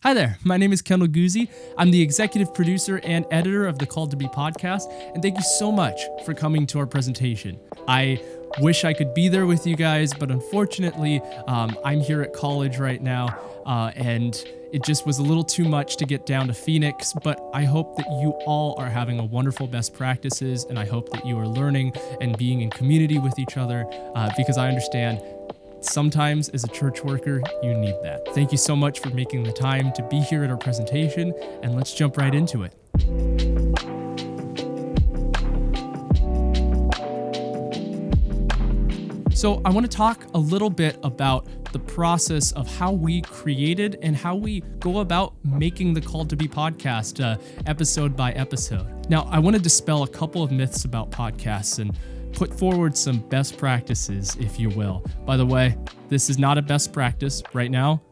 Hi there, my name is Kendall Guse. I'm the executive producer and editor of the Called to Be podcast, and thank you so much for coming to our presentation. I wish I could be there with you guys, but unfortunately, I'm here at college right now, and it just was a little too much to get down to Phoenix, but I hope that you all are having a wonderful best practices, and I hope that you are learning and being in community with each other, because I understand sometimes as a church worker, you need that. Thank you so much for making the time to be here at our presentation, and let's jump right into it. So I want to talk a little bit about the process of how we created and how we go about making the Called to Be podcast episode by episode. Now, I want to dispel a couple of myths about podcasts and put forward some best practices, if you will. By the way, this is not a best practice. Right now,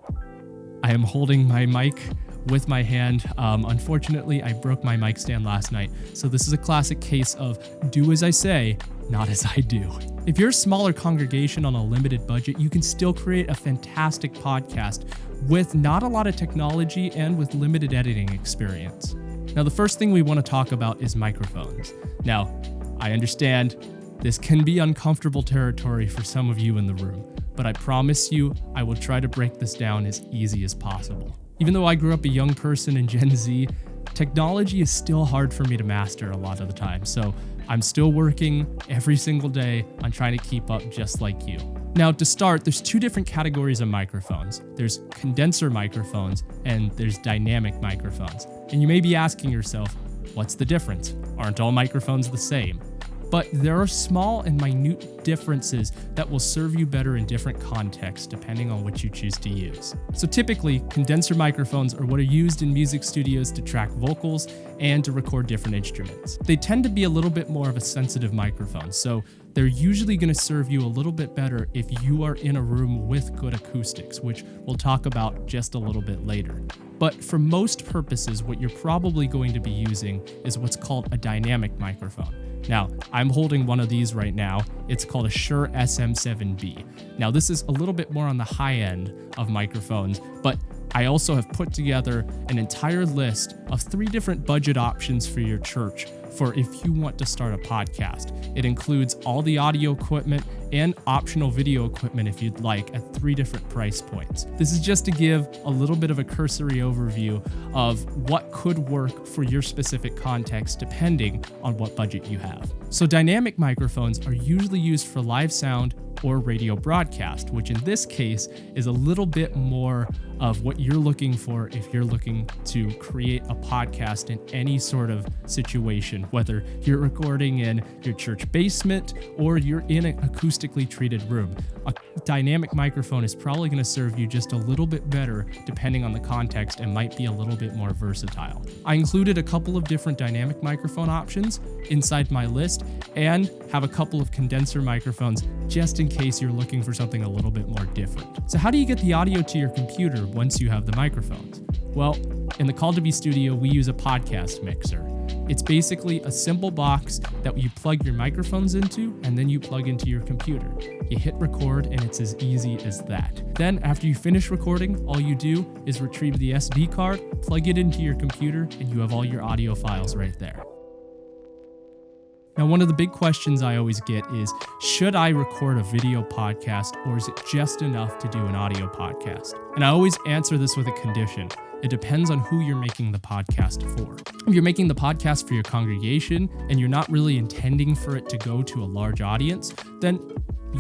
I am holding my mic with my hand. Unfortunately, I broke my mic stand last night, so this is a classic case of do as I say, not as I do. If you're a smaller congregation on a limited budget, you can still create a fantastic podcast with not a lot of technology and with limited editing experience. Now, the first thing we want to talk about is microphones. Now, I understand this can be uncomfortable territory for some of you in the room, but I promise you, I will try to break this down as easy as possible. Even though I grew up a young person in Gen Z, technology is still hard for me to master a lot of the time, so I'm still working every single day on trying to keep up just like you. Now, to start, there's two different categories of microphones. There's condenser microphones and there's dynamic microphones. And you may be asking yourself, what's the difference? Aren't all microphones the same? But there are small and minute differences that will serve you better in different contexts depending on what you choose to use. So typically, condenser microphones are what are used in music studios to track vocals and to record different instruments. They tend to be a little bit more of a sensitive microphone, so they're usually going to serve you a little bit better if you are in a room with good acoustics, which we'll talk about just a little bit later. But for most purposes, what you're probably going to be using is what's called a dynamic microphone. Now, I'm holding one of these right now. It's called a Shure SM7B. Now, this is a little bit more on the high end of microphones, but I also have put together an entire list of 3 different budget options for your church for if you want to start a podcast. It includes all the audio equipment and optional video equipment if you'd like at 3 different price points. This is just to give a little bit of a cursory overview of what could work for your specific context depending on what budget you have. So dynamic microphones are usually used for live sound or radio broadcast, which in this case is a little bit more of what you're looking for if you're looking to create a podcast in any sort of situation, whether you're recording in your church basement or you're in an acoustically treated room. A dynamic microphone is probably going to serve you just a little bit better depending on the context and might be a little bit more versatile. I included a couple of different dynamic microphone options inside my list and have a couple of condenser microphones just in case you're looking for something a little bit more different. So how do you get the audio to your computer once you have the microphones? Well, in the Called to Be studio, we use a podcast mixer. It's basically a simple box that you plug your microphones into and then you plug into your computer. You hit record and it's as easy as that. Then after you finish recording, all you do is retrieve the SD card, plug it into your computer, and you have all your audio files right there. Now, one of the big questions I always get is, should I record a video podcast or is it just enough to do an audio podcast? And I always answer this with a condition. It depends on who you're making the podcast for. If you're making the podcast for your congregation and you're not really intending for it to go to a large audience, then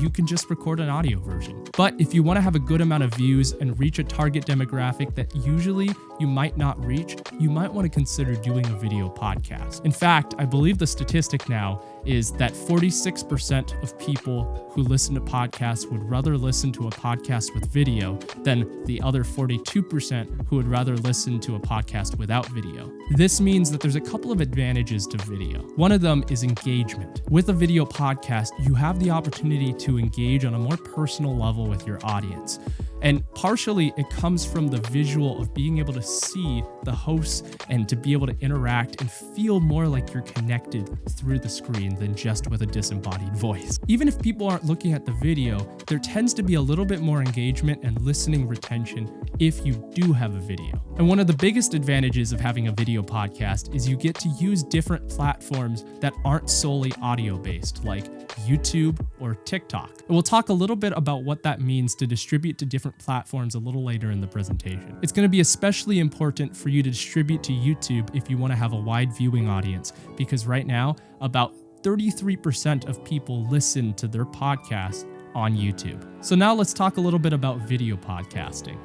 you can just record an audio version. But if you want to have a good amount of views and reach a target demographic that usually you might not reach, you might want to consider doing a video podcast. In fact, I believe the statistic now is that 46% of people who listen to podcasts would rather listen to a podcast with video than the other 42% who would rather listen to a podcast without video. This means that there's a couple of advantages to video. One of them is engagement. With a video podcast, you have the opportunity to engage on a more personal level with your audience. And partially it comes from the visual of being able to see the hosts and to be able to interact and feel more like you're connected through the screen than just with a disembodied voice. Even if people aren't looking at the video, there tends to be a little bit more engagement and listening retention if you do have a video. And one of the biggest advantages of having a video podcast is you get to use different platforms that aren't solely audio based, like YouTube or TikTok. And we'll talk a little bit about what that means to distribute to different platforms a little later in the presentation. It's going to be especially important for you to distribute to YouTube if you want to have a wide viewing audience, because right now, about 33% of people listen to their podcasts on YouTube. So now let's talk a little bit about video podcasting.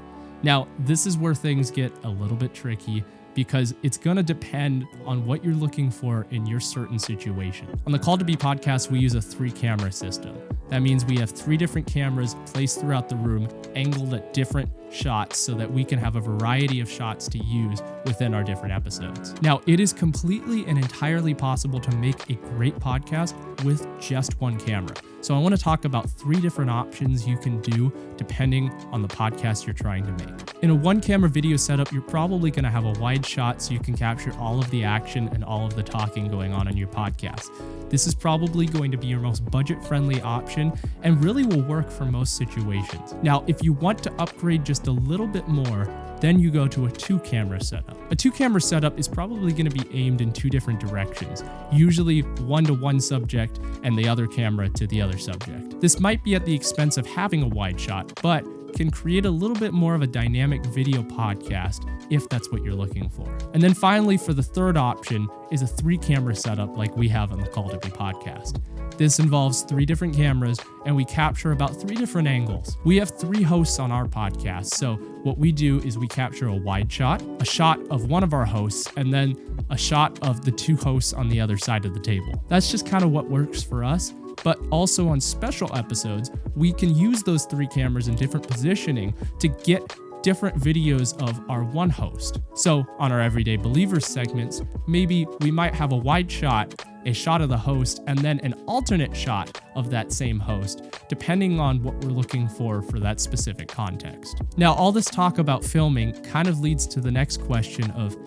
Now, this is where things get a little bit tricky because it's going to depend on what you're looking for in your certain situation. On the Call to Be podcast, we use a 3-camera system. That means we have 3 different cameras placed throughout the room, angled at different shots so that we can have a variety of shots to use within our different episodes. Now, it is completely and entirely possible to make a great podcast with just one camera. So I want to talk about 3 different options you can do depending on the podcast you're trying to make. In a 1-camera video setup, you're probably going to have a wide shot so you can capture all of the action and all of the talking going on in your podcast. This is probably going to be your most budget-friendly option and really will work for most situations. Now, if you want to upgrade just a little bit more, then you go to a 2-camera setup. A 2-camera setup is probably going to be aimed in 2 different directions, usually one to one subject and the other camera to the other subject. This might be at the expense of having a wide shot, but can create a little bit more of a dynamic video podcast if that's what you're looking for. And then finally, for the third option is a 3-camera setup like we have on the Call to Be podcast. This involves 3 different cameras and we capture about 3 different angles. We have 3 hosts on our podcast, so what we do is we capture a wide shot, a shot of one of our hosts, and then a shot of the 2 hosts on the other side of the table. That's just kind of what works for us. But also on special episodes, we can use those 3 cameras in different positioning to get different videos of our one host. So on our Everyday Believers segments, maybe we might have a wide shot, a shot of the host, and then an alternate shot of that same host, depending on what we're looking for that specific context. Now, all this talk about filming kind of leads to the next question of,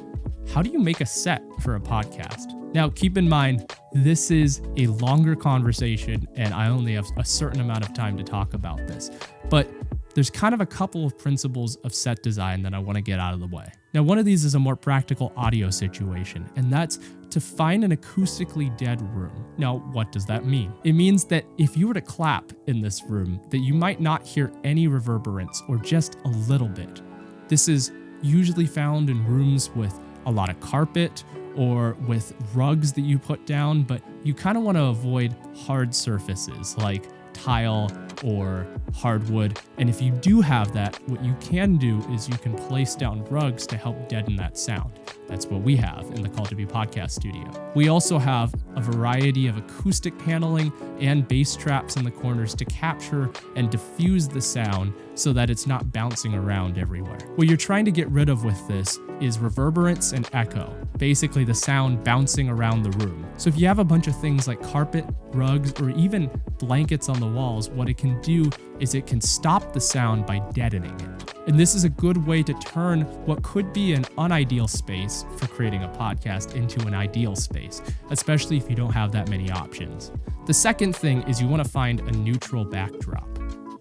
how do you make a set for a podcast? Now, keep in mind, this is a longer conversation and I only have a certain amount of time to talk about this, but there's kind of a couple of principles of set design that I want to get out of the way. Now, one of these is a more practical audio situation, and that's to find an acoustically dead room. Now, what does that mean? It means that if you were to clap in this room, that you might not hear any reverberance or just a little bit. This is usually found in rooms with a lot of carpet or with rugs that you put down, but you kind of want to avoid hard surfaces like tile or hardwood. And if you do have that, what you can do is you can place down rugs to help deaden that sound. That's what we have in the Call to Be podcast studio. We also have a variety of acoustic paneling and bass traps in the corners to capture and diffuse the sound so that it's not bouncing around everywhere. What you're trying to get rid of with this is reverberance and echo, basically the sound bouncing around the room. So if you have a bunch of things like carpet, rugs, or even blankets on the walls, what it can do is it can stop the sound by deadening it. And this is a good way to turn what could be an unideal space for creating a podcast into an ideal space, especially if you don't have that many options. The second thing is you want to find a neutral backdrop.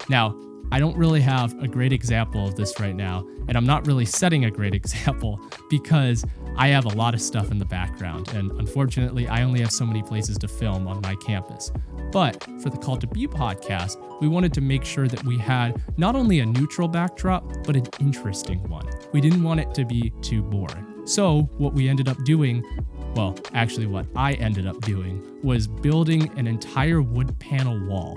Now, I don't really have a great example of this right now, and I'm not really setting a great example because I have a lot of stuff in the background, and unfortunately, I only have so many places to film on my campus. But for the Call to Be podcast, we wanted to make sure that we had not only a neutral backdrop, but an interesting one. We didn't want it to be too boring. So what we ended up doing, well, actually what I ended up doing was building an entire wood panel wall,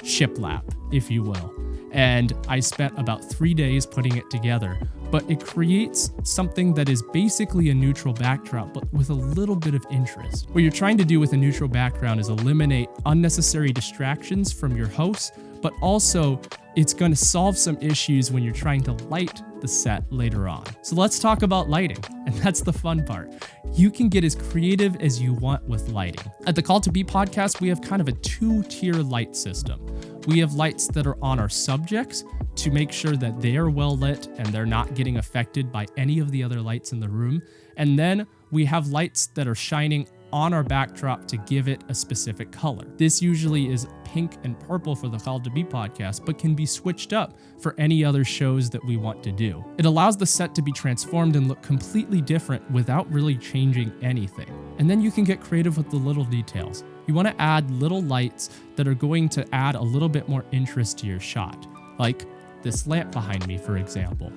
shiplap, if you will. And I spent about 3 days putting it together, but it creates something that is basically a neutral backdrop, but with a little bit of interest. What you're trying to do with a neutral background is eliminate unnecessary distractions from your host, but also it's going to solve some issues when you're trying to light the set later on. So let's talk about lighting, and that's the fun part. You can get as creative as you want with lighting. At the Call to Be podcast, we have kind of a 2-tier light system. We have lights that are on our subjects to make sure that they are well lit and they're not getting affected by any of the other lights in the room. And then we have lights that are shining on our backdrop to give it a specific color. This usually is pink and purple for the Called to Be podcast, but can be switched up for any other shows that we want to do. It allows the set to be transformed and look completely different without really changing anything. And then you can get creative with the little details. You want to add little lights that are going to add a little bit more interest to your shot, like this lamp behind me, for example.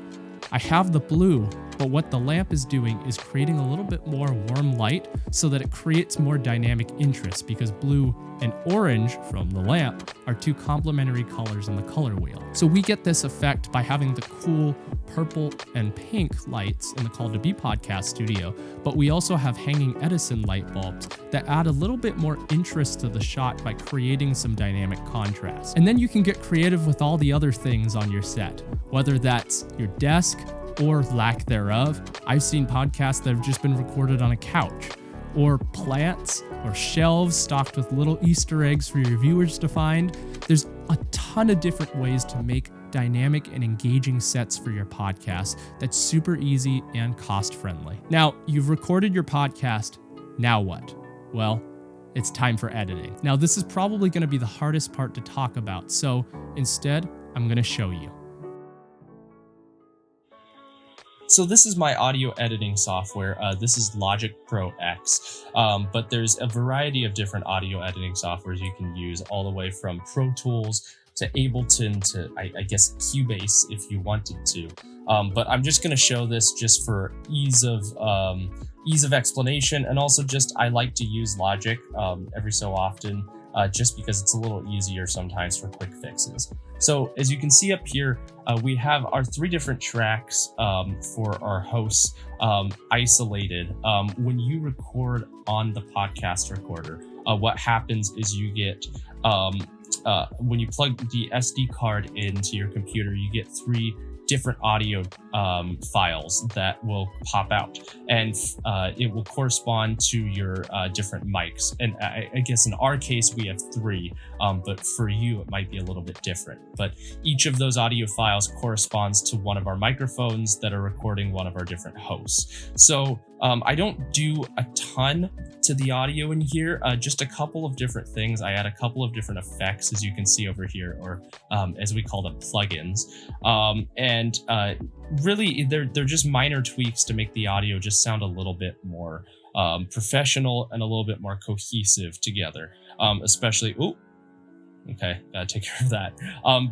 I have the blue, but what the lamp is doing is creating a little bit more warm light so that it creates more dynamic interest, because blue and orange from the lamp are two complementary colors in the color wheel. So we get this effect by having the cool purple and pink lights in the Call to Be podcast studio, but we also have hanging Edison light bulbs that add a little bit more interest to the shot by creating some dynamic contrast. And then you can get creative with all the other things on your set, whether that's your desk or lack thereof. I've seen podcasts that have just been recorded on a couch, or plants, or shelves stocked with little Easter eggs for your viewers to find. There's a ton of different ways to make dynamic and engaging sets for your podcast that's super easy and cost-friendly. Now, you've recorded your podcast, now what? Well, it's time for editing. Now, this is probably going to be the hardest part to talk about, so instead, I'm going to show you. So this is my audio editing software. This is Logic Pro X, but there's a variety of different audio editing softwares you can use, all the way from Pro Tools to Ableton to, I guess, Cubase if you wanted to. But I'm just going to show this just for ease of explanation, and also just I like to use Logic every so often, just because it's a little easier sometimes for quick fixes. So as you can see up here, we have our 3 different tracks for our hosts isolated. When you record on the podcast recorder, what happens is you get, when you plug the SD card into your computer, you get 3 different audio files that will pop out, and it will correspond to your different mics. And I guess in our case we have 3, but for you it might be a little bit different. But each of those audio files corresponds to one of our microphones that are recording one of our different hosts. So I don't do a ton to the audio in here, just a couple of different things. I add a couple of different effects, as you can see over here, or as we call them, plugins. And really, they're just minor tweaks to make the audio just sound a little bit more professional and a little bit more cohesive together, especially, okay, gotta take care of that.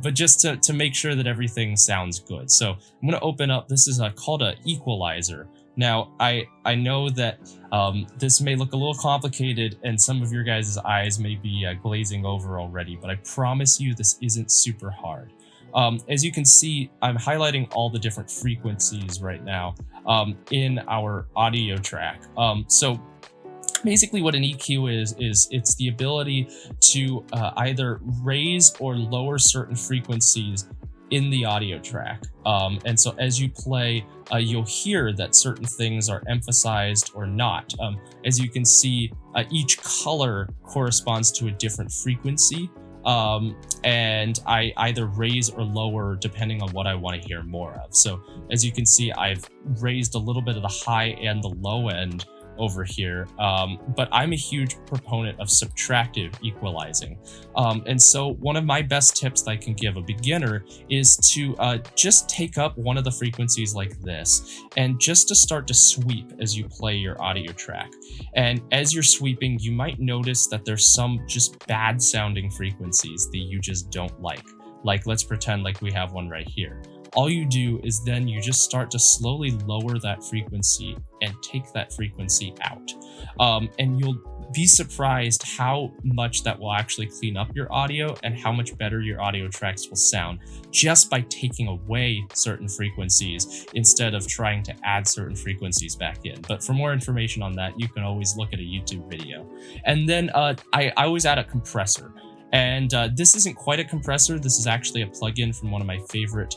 But just to make sure that everything sounds good. So I'm gonna open up, this is called an equalizer. Now, I know that this may look a little complicated and some of your guys' eyes may be glazing over already, but I promise you this isn't super hard. As you can see, I'm highlighting all the different frequencies right now in our audio track. So basically what an EQ is it's the ability to either raise or lower certain frequencies in the audio track. And so as you play, you'll hear that certain things are emphasized or not. As you can see, each color corresponds to a different frequency. And I either raise or lower depending on what I want to hear more of. So as you can see, I've raised a little bit of the high and the low end over here, but I'm a huge proponent of subtractive equalizing. And so one of my best tips that I can give a beginner is to just take up one of the frequencies like this, and just to start to sweep as you play your audio track. And as you're sweeping, you might notice that there's some just bad sounding frequencies that you just don't like. Like, let's pretend like we have one right here. All you do is then you just start to slowly lower that frequency and take that frequency out. And you'll be surprised how much that will actually clean up your audio and how much better your audio tracks will sound just by taking away certain frequencies instead of trying to add certain frequencies back in. But for more information on that, you can always look at a YouTube video. And then I always add a compressor. And this isn't quite a compressor. This is actually a plugin from one of my favorite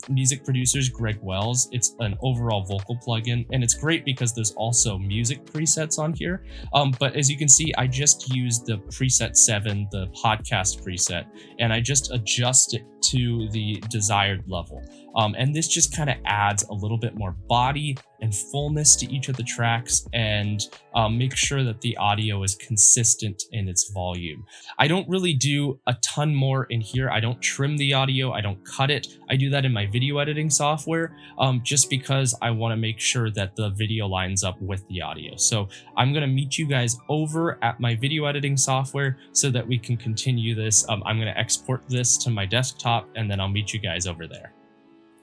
music producers, Greg Wells. It's an overall vocal plugin, and it's great because there's also music presets on here. But as you can see, I just used the preset 7, the podcast preset, and I just adjust it to the desired level. And this just kind of adds a little bit more body and fullness to each of the tracks, and make sure that the audio is consistent in its volume. I don't really do a ton more in here. I don't trim the audio. I don't cut it. I do that in my video editing software, just because I want to make sure that the video lines up with the audio. So I'm going to meet you guys over at my video editing software so that we can continue this. I'm going to export this to my desktop, and then I'll meet you guys over there.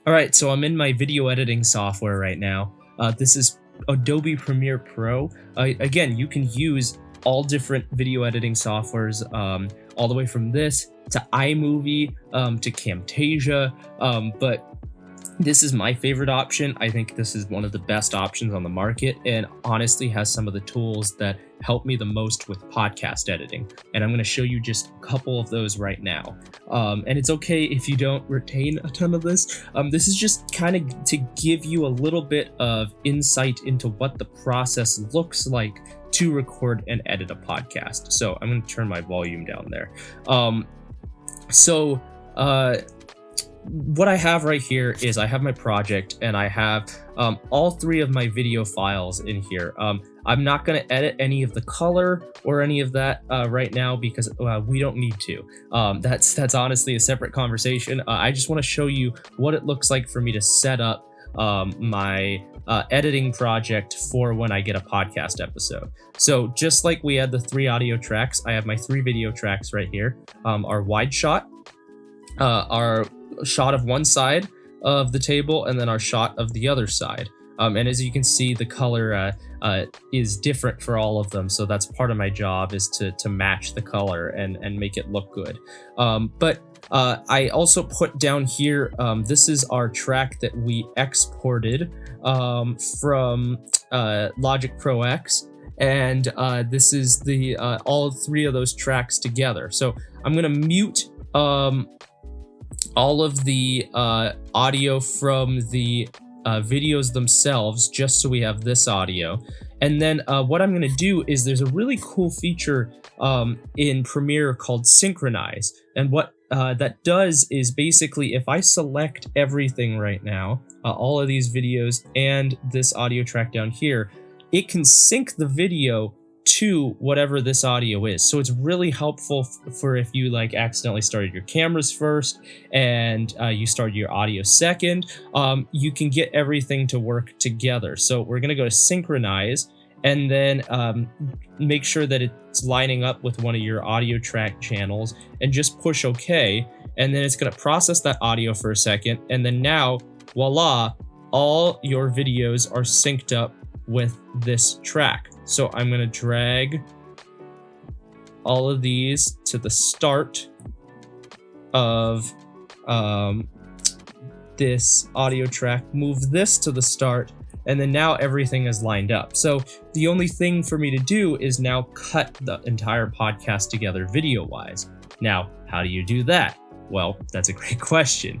All right, so I'm in my video editing software right now. This is Adobe Premiere Pro. Again, you can use all different video editing softwares, all the way from this to iMovie, to Camtasia, but this is my favorite option. I think this is one of the best options on the market, and honestly has some of the tools that help me the most with podcast editing. And I'm going to show you just a couple of those right now. And it's okay if you don't retain a ton of this. This is just kind of to give you a little bit of insight into what the process looks like to record and edit a podcast. So I'm going to turn my volume down there. What I have right here is I have my project, and I have all 3 of my video files in here. I'm not going to edit any of the color or any of that right now because we don't need to. That's honestly a separate conversation. I just want to show you what it looks like for me to set up my editing project for when I get a podcast episode. So just like we had the 3 audio tracks, I have my 3 video tracks right here. Our wide shot, our shot of one side of the table, and then our shot of the other side. And as you can see, the color is different for all of them. So that's part of my job, is to match the color and make it look good. But I also put down here, this is our track that we exported from Logic Pro X. And this is the all 3 of those tracks together. So I'm going to mute all of the audio from the videos themselves, just so we have this audio. And then what I'm going to do is there's a really cool feature in Premiere called Synchronize. And what that does is basically, if I select everything right now, all of these videos and this audio track down here, it can sync the video to whatever this audio is. So it's really helpful for if you like accidentally started your cameras first and you started your audio second, you can get everything to work together. So we're going to go to Synchronize, and then make sure that it's lining up with one of your audio track channels, and just push OK. And then it's going to process that audio for a second. And then now, voila, all your videos are synced up with this track. So I'm going to drag all of these to the start of this audio track, move this to the start, and then now everything is lined up. So the only thing for me to do is now cut the entire podcast together video-wise. Now, how do you do that? Well, that's a great question.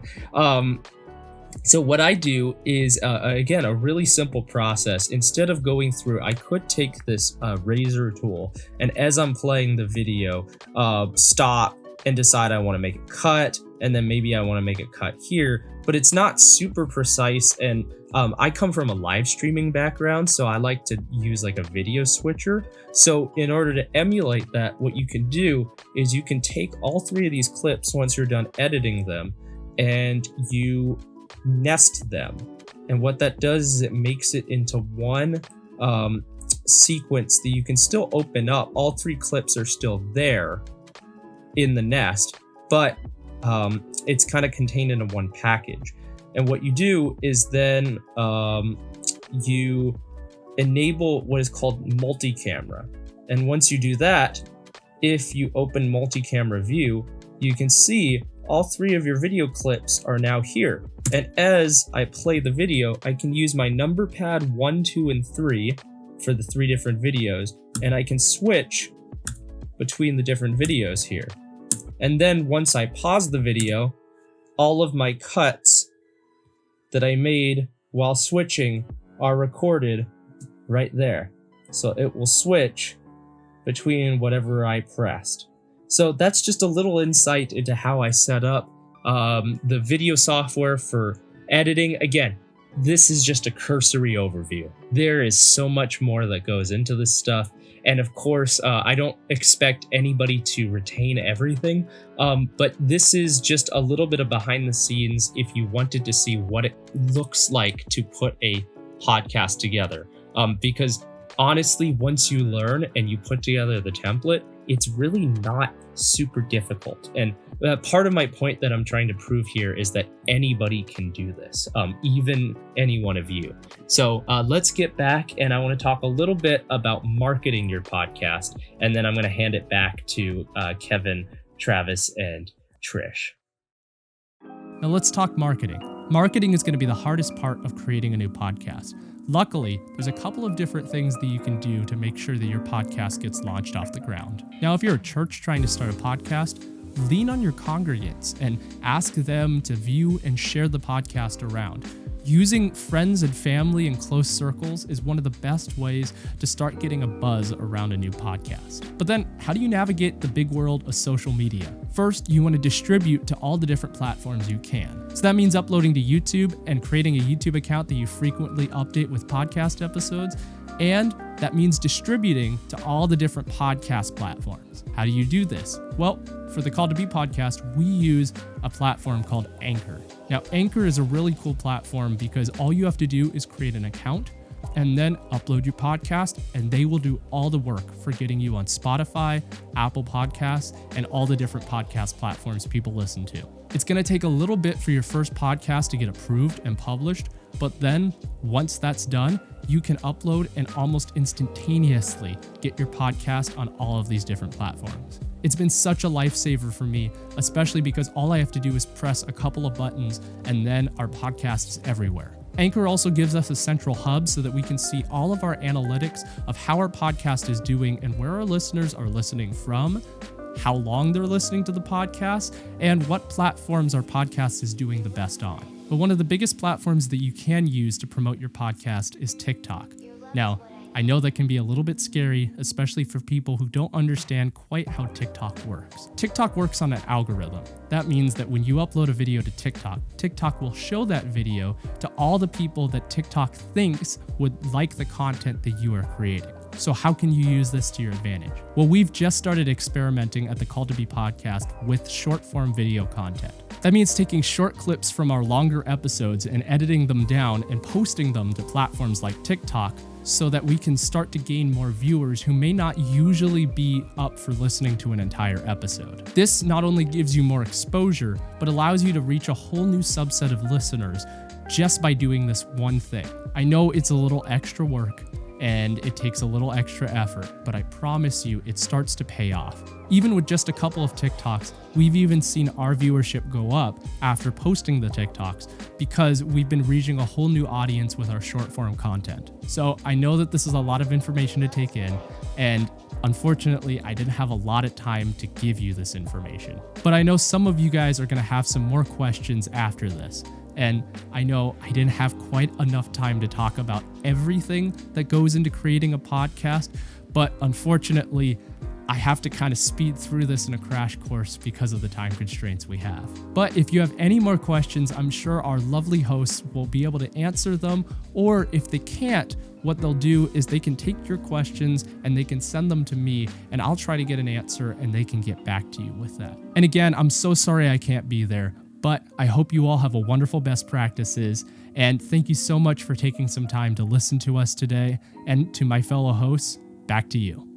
So what I do is, again, a really simple process. Instead of going through, I could take this razor tool, and as I'm playing the video, stop and decide I want to make it cut, and then maybe I want to make it cut here, but it's not super precise. And I come from a live streaming background, so I like to use like a video switcher. So in order to emulate that, what you can do is you can take all 3 of these clips once you're done editing them, and you nest them. And what that does is it makes it into one sequence that you can still open up. All 3 clips are still there in the nest, but it's kind of contained in one package. And what you do is then you enable what is called multi-camera. And once you do that, if you open multi-camera view, you can see all 3 of your video clips are now here. And as I play the video, I can use my number pad 1, 2, and 3 for the 3 different videos, and I can switch between the different videos here. And then once I pause the video, all of my cuts that I made while switching are recorded right there. So it will switch between whatever I pressed. So that's just a little insight into how I set up the video software for editing. Again, this is just a cursory overview. There is so much more that goes into this stuff. And of course, I don't expect anybody to retain everything, but this is just a little bit of behind the scenes if you wanted to see what it looks like to put a podcast together. Because honestly, once you learn and you put together the template, it's really not super difficult. And part of my point that I'm trying to prove here is that anybody can do this, even any one of you. So let's get back, and I want to talk a little bit about marketing your podcast, and then I'm going to hand it back to Kevin, Travis, and Trish. Now let's talk marketing. Marketing is going to be the hardest part of creating a new podcast. Luckily, there's a couple of different things that you can do to make sure that your podcast gets launched off the ground. Now, if you're a church trying to start a podcast, lean on your congregants and ask them to view and share the podcast around. Using friends and family in close circles is one of the best ways to start getting a buzz around a new podcast. But then, how do you navigate the big world of social media? First, you want to distribute to all the different platforms you can. So that means uploading to YouTube and creating a YouTube account that you frequently update with podcast episodes. And that means distributing to all the different podcast platforms. How do you do this? Well, for the Call to Be podcast, we use a platform called Anchor. Now, Anchor is a really cool platform because all you have to do is create an account and then upload your podcast, and they will do all the work for getting you on Spotify, Apple Podcasts, and all the different podcast platforms people listen to. It's going to take a little bit for your first podcast to get approved and published, but then once that's done, you can upload and almost instantaneously get your podcast on all of these different platforms. It's been such a lifesaver for me, especially because all I have to do is press a couple of buttons and then our podcast is everywhere. Anchor also gives us a central hub so that we can see all of our analytics of how our podcast is doing and where our listeners are listening from, how long they're listening to the podcast, and what platforms our podcast is doing the best on. But one of the biggest platforms that you can use to promote your podcast is TikTok. Now, I know that can be a little bit scary, especially for people who don't understand quite how TikTok works. TikTok works on an algorithm. That means that when you upload a video to TikTok, TikTok will show that video to all the people that TikTok thinks would like the content that you are creating. So how can you use this to your advantage? Well, we've just started experimenting at the Call to Be podcast with short form video content. That means taking short clips from our longer episodes and editing them down and posting them to platforms like TikTok so that we can start to gain more viewers who may not usually be up for listening to an entire episode. This not only gives you more exposure, but allows you to reach a whole new subset of listeners just by doing this one thing. I know it's a little extra work and it takes a little extra effort, but I promise you it starts to pay off. Even with just a couple of TikToks, we've even seen our viewership go up after posting the TikToks because we've been reaching a whole new audience with our short form content. So I know that this is a lot of information to take in, and unfortunately, I didn't have a lot of time to give you this information. But I know some of you guys are gonna have some more questions after this. And I know I didn't have quite enough time to talk about everything that goes into creating a podcast, but unfortunately, I have to kind of speed through this in a crash course because of the time constraints we have. But if you have any more questions, I'm sure our lovely hosts will be able to answer them, or if they can't, what they'll do is they can take your questions and they can send them to me, and I'll try to get an answer and they can get back to you with that. And again, I'm so sorry I can't be there, but I hope you all have a wonderful best practices, and thank you so much for taking some time to listen to us today. And to my fellow hosts, back to you.